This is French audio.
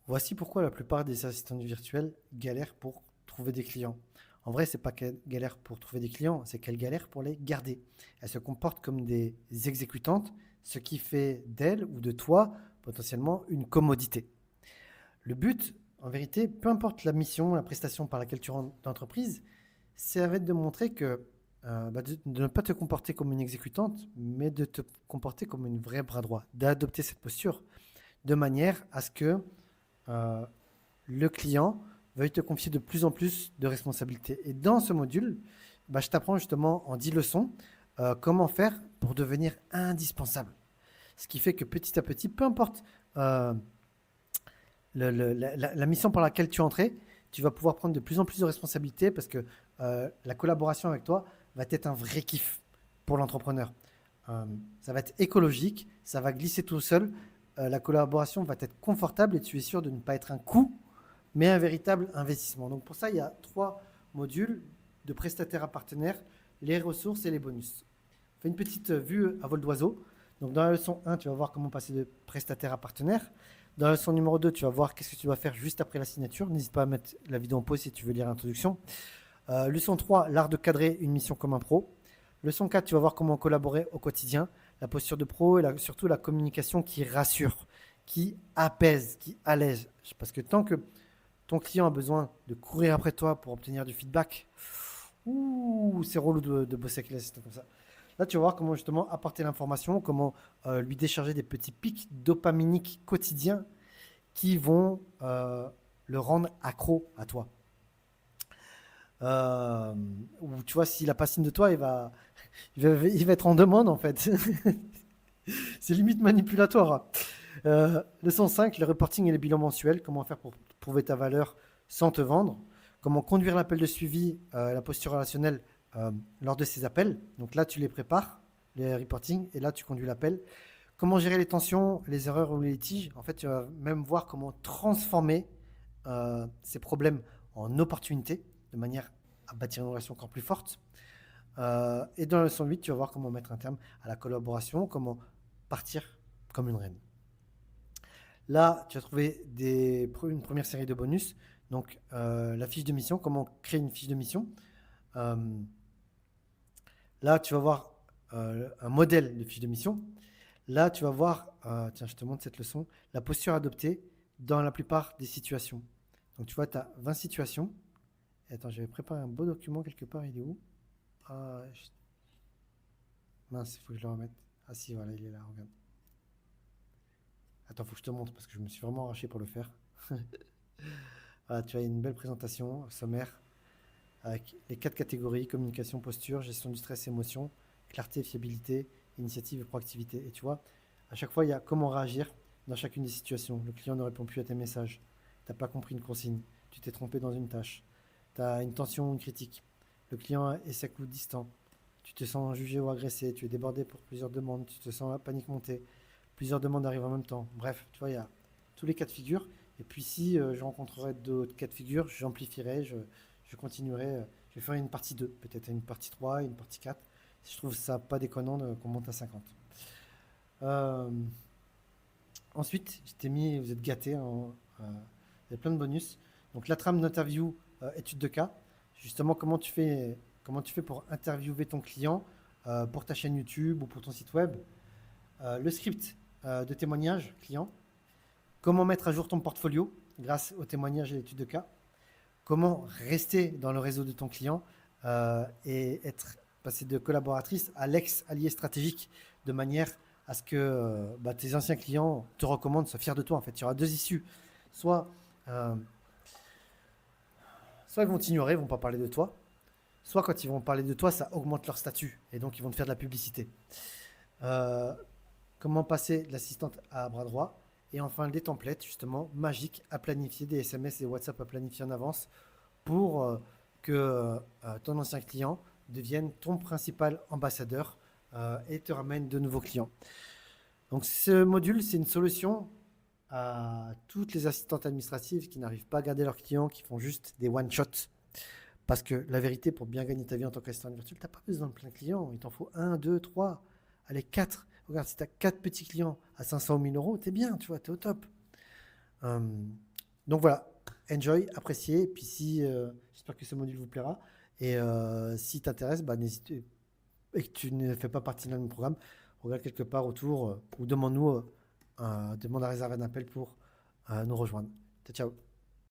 Voici pourquoi la plupart des assistants virtuels galèrent pour trouver des clients. En vrai, c'est pas qu'elles galèrent pour trouver des clients, c'est qu'elles galèrent pour les garder. Elles se comportent comme des exécutantes, ce qui fait d'elles ou de toi potentiellement une commodité. Le but, en vérité, peu importe la mission, la prestation par laquelle tu rentres d'entreprise, c'est de montrer que de ne pas te comporter comme une exécutante, mais de te comporter comme une vraie bras droit, d'adopter cette posture de manière à ce que euh, le client veuille te confier de plus en plus de responsabilités. Et dans ce module, je t'apprends justement en 10 leçons comment faire pour devenir indispensable. Ce qui fait que petit à petit, peu importe euh, la mission par laquelle tu es entré, tu vas pouvoir prendre de plus en plus de responsabilités parce que la collaboration avec toi va être un vrai kiff pour l'entrepreneur. Ça va être écologique, ça va glisser tout seul, la collaboration va être confortable et tu es sûr de ne pas être un coût, mais un véritable investissement. Donc pour ça, il y a 3 modules de prestataires à partenaires, les ressources et les bonus. Fais une petite vue à vol d'oiseau. Donc dans la leçon 1, tu vas voir comment passer de prestataire à partenaire. Dans la leçon numéro 2, tu vas voir qu'est-ce que tu dois faire juste après la signature. N'hésite pas à mettre la vidéo en pause si tu veux lire l'introduction. Leçon 3, l'art de cadrer une mission comme un pro. Leçon 4, tu vas voir comment collaborer au quotidien, la posture de pro et surtout la communication qui rassure, qui apaise, qui allège. Parce que tant que ton client a besoin de courir après toi pour obtenir du feedback, c'est relou de bosser avec les assistants comme ça. Là, tu vas voir comment justement apporter l'information, comment lui décharger des petits pics dopaminiques quotidiens qui vont le rendre accro à toi. Euh, ou tu vois, s'il n'a pas signe de toi, il va être en demande en fait. C'est limite manipulatoire. Leçon 5, le reporting et les bilans mensuels. Comment faire pour prouver ta valeur sans te vendre. Comment conduire l'appel de suivi, la posture relationnelle lors de ces appels. Donc là, tu les prépares, les reporting, et là, tu conduis l'appel. Comment gérer les tensions, les erreurs ou les litiges. En fait, tu vas même voir comment transformer ces problèmes en opportunités, de manière à bâtir une relation encore plus forte. Et dans la leçon 8, tu vas voir comment mettre un terme à la collaboration, comment partir comme une reine. Là, tu as trouvé une première série de bonus. Donc, la fiche de mission, comment créer une fiche de mission. Euh, Là, tu vas voir un modèle de fiche de mission. Là, tu vas voir, tiens, je te montre cette leçon, la posture adoptée dans la plupart des situations. Donc, tu vois, tu as 20 situations. Et attends, j'avais préparé un beau document quelque part, il est où? Ah, mince, il faut que je le remette. Ah si, voilà, il est là, regarde. Attends, il faut que je te montre parce que je me suis vraiment arraché pour le faire. Voilà, tu as une belle présentation sommaire avec les 4 catégories, communication, posture, gestion du stress, émotion, clarté, fiabilité, initiative et proactivité. Et tu vois, à chaque fois, il y a comment réagir dans chacune des situations. Le client ne répond plus à tes messages. Tu n'as pas compris une consigne. Tu t'es trompé dans une tâche. Tu as une tension ou une critique. Le client est sec ou distant. Tu te sens jugé ou agressé. Tu es débordé pour plusieurs demandes. Tu te sens la panique monter. Plusieurs demandes arrivent en même temps. Bref, tu vois, il y a tous les cas de figure. Et puis si je rencontrerai d'autres cas de figure, j'amplifierai, je continuerai. Je vais faire une partie 2, peut-être une partie 3, une partie 4. Si je trouve ça pas déconnant qu'on monte à 50. Euh, Ensuite, je t'ai mis, vous êtes gâtés, il y a plein de bonus. Donc la trame d'interview, étude de cas. Justement, comment tu fais pour interviewer ton client pour ta chaîne YouTube ou pour ton site web. Le script de témoignage client. Comment mettre à jour ton portfolio grâce aux témoignages et l'étude de cas. Comment rester dans le réseau de ton client et passer de collaboratrice à l'ex-allié stratégique de manière à ce que tes anciens clients te recommandent, soient fiers de toi. En fait, il y aura deux issues. Soit, euh, soit ils vont t'ignorer, ils vont pas parler de toi. Soit quand ils vont parler de toi, ça augmente leur statut et donc ils vont te faire de la publicité. Euh, Comment passer de l'assistante à bras droit. Et enfin, des templates, justement, magiques à planifier, des SMS et WhatsApp à planifier en avance pour que ton ancien client devienne ton principal ambassadeur et te ramène de nouveaux clients. Donc ce module, c'est une solution à toutes les assistantes administratives qui n'arrivent pas à garder leurs clients, qui font juste des one-shots. Parce que la vérité, pour bien gagner ta vie en tant qu'assistante virtuelle, tu n'as pas besoin de plein de clients. Il t'en faut un, deux, trois, allez, quatre. Regarde, si tu as quatre petits clients à 500 ou 1000 euros, t'es bien, tu vois, t'es au top. Euh, Donc voilà, enjoy, appréciez. Et puis si, j'espère que ce module vous plaira. Et si t'intéresse, bah, n'hésite et que tu ne fais pas partie de notre programme, regarde quelque part autour ou demande-nous, demande à réserver un appel pour nous rejoindre. Ciao, ciao.